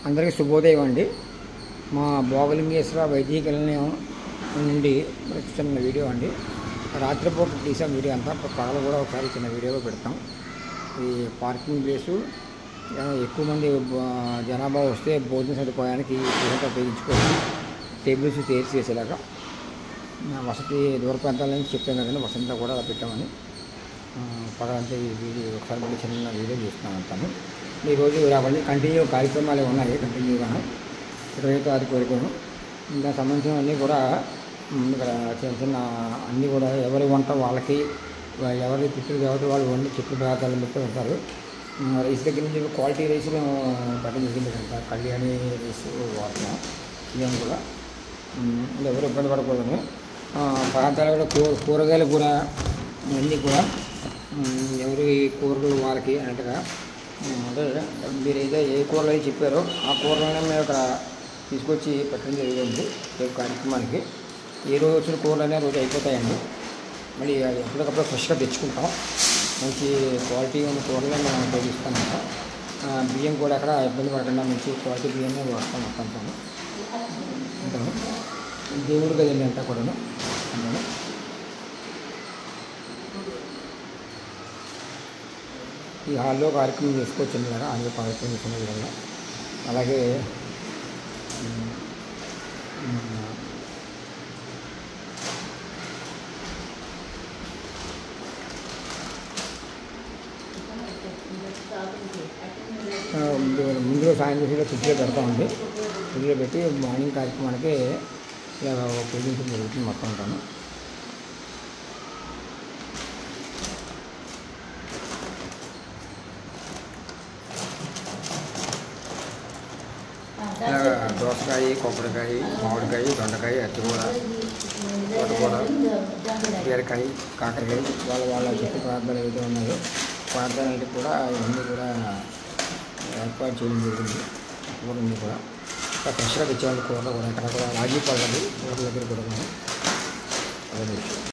అందరికీ శుభోదయం అండి. మా భోగలింగేశ్వర వైదిక నిలయం నుండి చిన్న వీడియో అండి. రాత్రిపూట తీసాం వీడియో అంతా, పగలు కూడా ఒకసారి చిన్న వీడియోగా పెడతాం. ఈ పార్కింగ్ ప్లేసు ఎక్కువ మంది జనాభా వస్తే భోజన సదుపాయానికి ఉపయోగించుకోవచ్చు. టేబుల్స్ చైర్స్ చేసేలాగా వసతి దూర ప్రాంతాల నుంచి చెప్పాం కదండి, వసంతా కూడా పెట్టామని. పగలంతా ఒకసారి మళ్ళీ చిన్న వీడియో చేస్తున్నాం అంటాను. ఈరోజు రావాలి కంటిన్యూ కార్యక్రమాలు ఉన్నాయి. కంటిన్యూగా 20వ తారీఖు వరకు దానికి సంబంధించినవన్నీ కూడా ఇక్కడ చిన్న చిన్న అన్నీ కూడా ఎవరి వంట వాళ్ళకి, ఎవరి పితృదేవత వాళ్ళు వండి చెట్లు పదార్థాలు పెట్టి ఉంటారు. రైస్ దగ్గర నుంచి క్వాలిటీ రైస్ మేము పెట్టడం జరిగిందంట. కళ్యాణి రైస్ వాడుతున్నాం. ఇవన్నీ కూడా ఎవరు ఇబ్బంది పడకూడదు. పదార్థాలు కూడా కూరగాయలు కూడా అన్నీ కూడా ఎవరి కూరలు వారికి అన్నట్టుగా, అంటే మీరు ఏదో ఏ కూరలు అయితే చెప్పారో ఆ కూరలైనా మేము ఇక్కడ తీసుకొచ్చి పెట్టడం జరిగింది. రేపు కార్యక్రమానికి ఏ రోజు వచ్చిన కూరలు అయినా రోజు అయిపోతాయండి. మళ్ళీ ఎప్పటికప్పుడు ఫ్రెష్గా తెచ్చుకుంటాం. మంచి క్వాలిటీ ఉన్న కూరలే మనం ఉపయోగిస్తామంట. బియ్యం కూడా అక్కడ ఇబ్బంది పడకుండా మంచి క్వాలిటీ బియ్యమే వాడతాం అంటాను. అంటాను దేవుడు కదండి అంతా కూడాను అంటాను. ఈ హాల్లో కార్యక్రమం చేసుకోవచ్చండి కదా, హాల్లో కార్యక్రమం చేసుకునే విధంగా. అలాగే ముందుగా సాయంత్రం ఫ్రిడ్జ్లో పెడతామండి. ఫ్రిడ్జ్లో పెట్టి మార్నింగ్ కార్యక్రమానికి ఇలా పూజించడం జరుగుతుంది మొత్తం ఉంటాను. దోసకాయ, కొబ్బరికాయ, మామిడికాయ, దొండకాయ, అరటికూర, తోటకూర, బీరకాయ, కాకరకాయ, వాళ్ళ చుట్టూ ప్రార్థనలు ఏదైతే ఉన్నాయో ప్రార్థనలకి కూడా ఇవన్నీ కూడా ఏర్పాటు చేయడం జరిగింది. కూరన్నీ కూడా ఫ్రెష్గా తెచ్చేవాళ్ళు కూరలు కూడా ఇక్కడ కూడా రాజీ పడలేదు కూరల దగ్గర కూడా. అదే